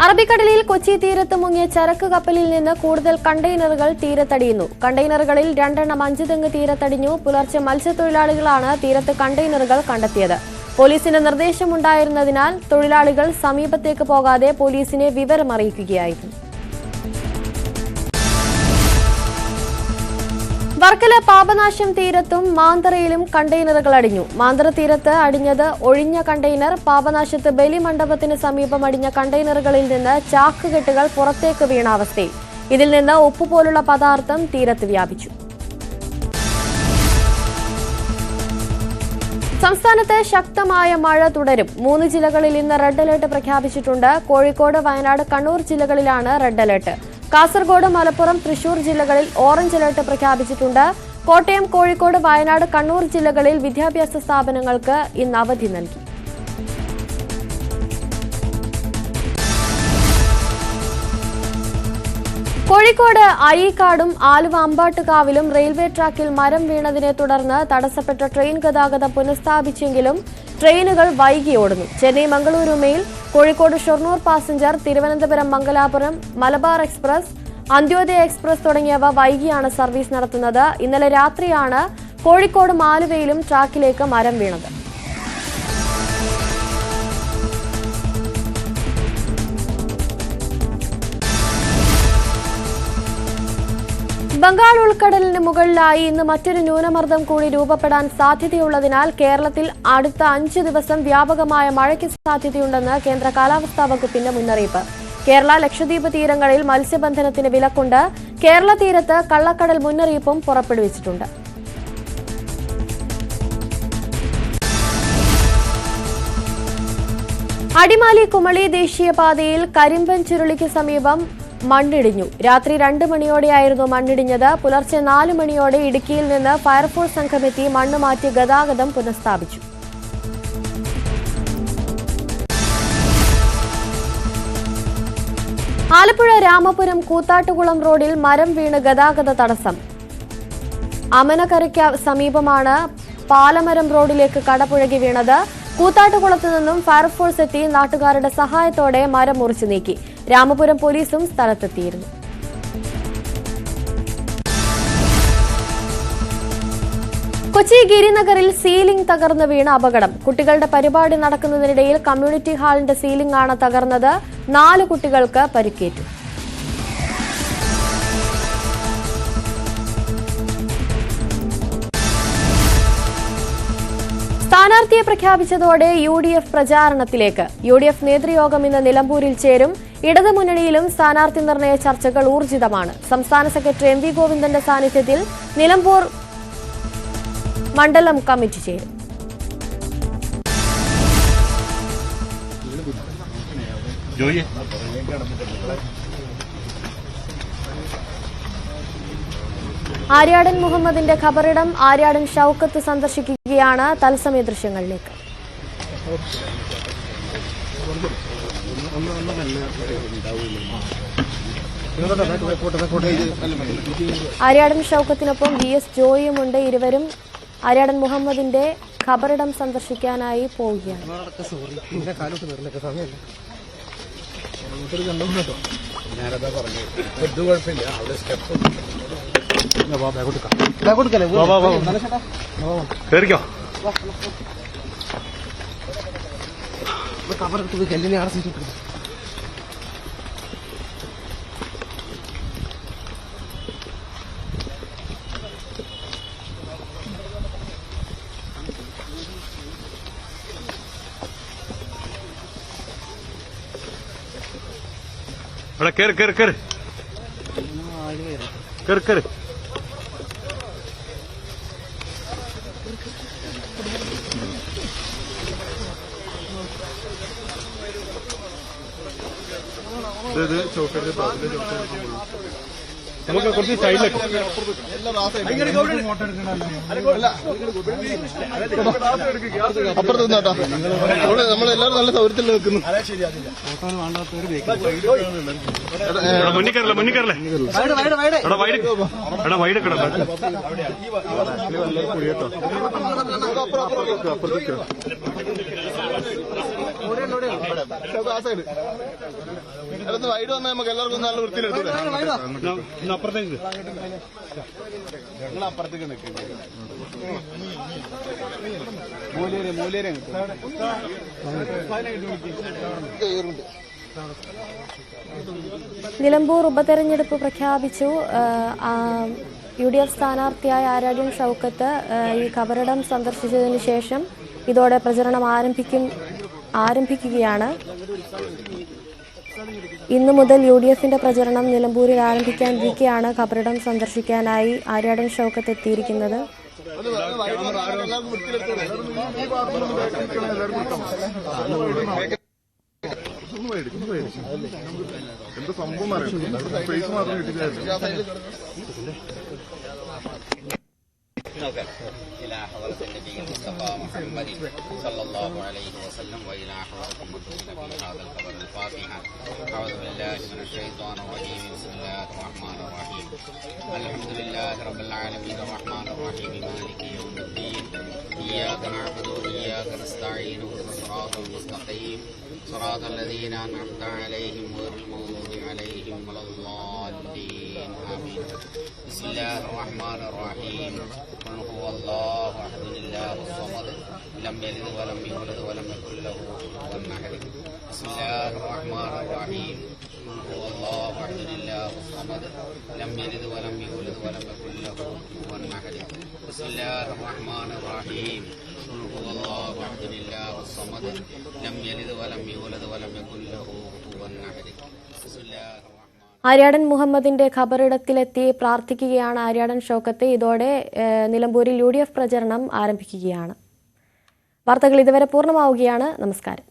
അറബിക്കടലിൽ കൊച്ചി തീരത്ത് മുങ്ങിയ ചരക്ക് കപ്പലിൽ നിന്ന് കൂടുതൽ കണ്ടെയ്നറുകൾ തീരത്തടിയുന്നു. കണ്ടെയ്നറുകളിൽ 2 എണ്ണം 5 തെങ്ങ് തീരത്തടിഞ്ഞു. പുലർച്ചെ മത്സ്യത്തൊഴിലാളികളാണ് തീരത്ത് കണ്ടെയ്നറുകൾ കണ്ടെത്തിയത്. പോലീസിന്റെ നിർദ്ദേശമുണ്ടായിരുന്നതിനാൽ തൊഴിലാളികൾ സമീപത്തേക്ക് പോകാതെ പോലീസിനെ വിവരമറിയിക്കുകയായിരുന്നു. വർക്കല പാപനാശം തീരത്തും മാന്തറയിലും കണ്ടെയ്നറുകൾ അടിഞ്ഞു. മാന്തറ തീരത്ത് അടിഞ്ഞത് ഒഴിഞ്ഞ കണ്ടെയ്നർ. പാപനാശത്ത് ബലിമണ്ഡപത്തിന് സമീപം അടിഞ്ഞ കണ്ടെയ്നറുകളിൽ നിന്ന് ചാക്കുകെട്ടുകൾ പുറത്തേക്ക് വീണ അവസ്ഥയിൽ. ഇതിൽ നിന്ന് ഉപ്പുപോലുള്ള പദാർത്ഥം തീരത്ത് വ്യാപിച്ചു. സംസ്ഥാനത്ത് ശക്തമായ മഴ തുടരും. 3 ജില്ലകളിൽ ഇന്ന് റെഡ് അലർട്ട് പ്രഖ്യാപിച്ചിട്ടുണ്ട്. കോഴിക്കോട്, വയനാട്, കണ്ണൂർ ജില്ലകളിലാണ് റെഡ് അലർട്ട്. കാസർഗോഡ്, മലപ്പുറം, തൃശൂർ ജില്ലകളിൽ ഓറഞ്ച് അലർട്ട് പ്രഖ്യാപിച്ചിട്ടുണ്ട്. കോട്ടയം, കോഴിക്കോട്, വയനാട്, കണ്ണൂർ ജില്ലകളിൽ വിദ്യാഭ്യാസ സ്ഥാപനങ്ങൾക്ക് ഇന്ന് അവധി നൽകി. കോഴിക്കോട് അഴീക്കാടും ആലുവ അമ്പാട്ടുകാവിലും റെയിൽവേ ട്രാക്കിൽ മരം വീണതിനെ തുടർന്ന് തടസ്സപ്പെട്ട ട്രെയിൻ ഗതാഗതം പുനഃസ്ഥാപിച്ചെങ്കിലും ട്രെയിനുകൾ വൈകി ഓടുന്നു. Chennai Mangaluru mail, Kozhikode Shoranur passenger, Thiruvananthapuram Mangalapuram Malabar express, Antyodaya express തുടങ്ങിയവ വൈകിയാണ് സർവീസ് നടത്തുന്നത്. ഇന്നലെ രാത്രിയാണ് കോഴിക്കോടും ആലുവയിലും ട്രാക്കിലേക്ക് മരം വീണത്. ബംഗാൾ ഉൾക്കടലിന് മുകളിലായി ഇന്ന് മറ്റൊരു ന്യൂനമർദ്ദം കൂടി രൂപപ്പെടാൻ സാധ്യതയുള്ളതിനാൽ കേരളത്തിൽ അടുത്ത 5 ദിവസം വ്യാപകമായ മഴയ്ക്ക് സാധ്യതയുണ്ടെന്ന് കേന്ദ്ര കാലാവസ്ഥാ വകുപ്പിന്റെ മുന്നറിയിപ്പ്. കേരള, ലക്ഷദ്വീപ് തീരങ്ങളിൽ മത്സ്യബന്ധനത്തിന് വിലക്കുണ്ട്. കേരള തീരത്ത് കള്ളക്കടൽ മുന്നറിയിപ്പും പുറപ്പെടുവിച്ചിട്ടുണ്ട്. അടിമാലി കുമളി ദേശീയപാതയിൽ കരിമ്പൻ ചുരുളിക്ക് സമീപം മണ്ണിടിഞ്ഞു. രാത്രി 2 മണിയോടെയായിരുന്നു മണ്ണിടിഞ്ഞത്. പുലർച്ചെ 4 മണിയോടെ ഇടുക്കിയിൽ നിന്ന് ഫയർഫോഴ്സ് സംഘമെത്തി മണ്ണ് മാറ്റി ഗതാഗതം പുനഃസ്ഥാപിച്ചു. ആലപ്പുഴ രാമപുരം കൂത്താട്ടുകുളം റോഡിൽ മരം വീണ് ഗതാഗത തടസ്സം. അമനക്കരയ്ക്ക് സമീപമാണ് പാലമരം റോഡിലേക്ക് കടപുഴകി വീണത്. കൂത്താട്ടുകുളത്ത് നിന്നും ഫയർഫോഴ്സ് എത്തി നാട്ടുകാരുടെ സഹായത്തോടെ മരം മുറിച്ചു നീക്കി. രാമപുരം പോലീസും സ്ഥലത്തെത്തിയിരുന്നു. കൊച്ചി ഗിരിനഗറിൽ സീലിംഗ് തകർന്ന് വീണ അപകടം. കുട്ടികളുടെ പരിപാടി നടക്കുന്നതിനിടയിൽ കമ്മ്യൂണിറ്റി ഹാളിന്റെ സീലിംഗ് ആണ് തകർന്നത്. 4 കുട്ടികൾക്ക് പരിക്കേറ്റു. സ്ഥാനാർത്ഥിയെ പ്രഖ്യാപിച്ചതോടെ UDF പ്രചാരണത്തിലേക്ക്. UDF നേതൃയോഗം ഇന്ന് നിലമ്പൂരിൽ ചേരും. ഇടതുമുന്നണിയിലും സ്ഥാനാർത്ഥി നിർണയ ചർച്ചകൾ ഊർജിതമാണ്. സംസ്ഥാന സെക്രട്ടറി MV ഗോവിന്ദന്റെ സാന്നിധ്യത്തിൽ നിലമ്പൂർ മണ്ഡലം കമ്മിറ്റി ചേരും. ആര്യാടൻ മുഹമ്മദിന്റെ ഖബറിടം ആര്യാടൻ ഷൌക്കത്ത് സന്ദർശിക്കുകയാണ്. തത്സമയ ദൃശ്യങ്ങളിലേക്ക്. ആര്യാടൻ ഷൌക്കത്തിനൊപ്പം VS ജോയിയുമുണ്ട്. ഇരുവരും ആര്യാടൻ മുഹമ്മദിന്റെ ഖബറിടം സന്ദർശിക്കാനായി പോവുകയാണ്. കേറ് കേറ് കേറ് കേറ് കേറ് നമുക്ക് കുറച്ച് സൈഡിലേക്ക് അപ്പുറത്ത് നിന്നോട്ടോ. നമ്മളെല്ലാവരും നല്ല സൗകര്യത്തിൽ നിൽക്കുന്നു. മുന്നിൽ കയറല്ലേ മുന്നിൽ കയറല്ലേ എടാ വൈഡ് കിടക്കാം. അപ്പുറത്തേക്ക് ആ സൈഡ് അതൊന്ന് വൈഡ് വന്നാൽ നമുക്ക് എല്ലാവർക്കും നല്ല വൃത്തിയിലെടുത്തൂടെ? അപ്പുറത്തേക്ക് നിങ്ങൾ അപ്പുറത്തേക്ക് നിൽക്കുന്നത് നിലമ്പൂർ ഉപതെരഞ്ഞെടുപ്പ് പ്രഖ്യാപിച്ചു. UDF സ്ഥാനാർത്ഥിയായ ആര്യാടൻ ഷൗക്കത്ത് ഈ ഖബറിടം സന്ദർശിച്ചതിന് ശേഷം ഇതോടെ പ്രചരണം ആരംഭിക്കുകയാണ്. ഇന്നു മുതൽ UDFന്റെ പ്രചരണം നിലമ്പൂരിൽ ആരംഭിക്കാനിരിക്കെയാണ് ഖബറിടം സന്ദർശിക്കാനായി ആര്യാടൻ ഷൗക്കത്ത് എത്തിയിരിക്കുന്നത്. എന്താ സംഭവം ഫേസ് മാത്രം കിട്ടില്ല. إلى حضرة النبي المصطفى محمد صلى الله عليه وسلم وإلى حضرة المدفون في هذا القبر الفاتحة. أعوذ بالله من الشيطان الرجيم. بسم الله الرحمن الرحيم. الحمد لله رب العالمين الرحمن الرحيم مالك يوم الدين. إياك نعبد وإياك نستعين اهدنا الصراط المستقيم صراط الذين أنعمت عليهم غير المغضوب عليهم ولا الضالين آمين. بسم الله الرحمن الرحيم. قل هو الله أحد الله الصمد لم يلد ولم يولد ولم يكن له كفوا أحد. بسم الله الرحمن الرحيم. قل هو الله أحد الله الصمد لم يلد ولم يولد ولم يكن له كفوا أحد. بسم الله الرحمن الرحيم. قل هو الله أحد الله الصمد لم يلد ولم يولد ولم يكن له كفوا أحد. بسم الله ആര്യാടൻ മുഹമ്മദിന്റെ ഖബറിടത്തിലെത്തി പ്രാർത്ഥിക്കുകയാണ് ആര്യാടൻ ഷൗക്കത്ത്. ഇതോടെ നിലമ്പൂരിൽ UDF പ്രചരണം ആരംഭിക്കുകയാണ്. വാർത്തകൾ ഇതുവരെ പൂർണ്ണമാവുകയാണ്. നമസ്കാരം.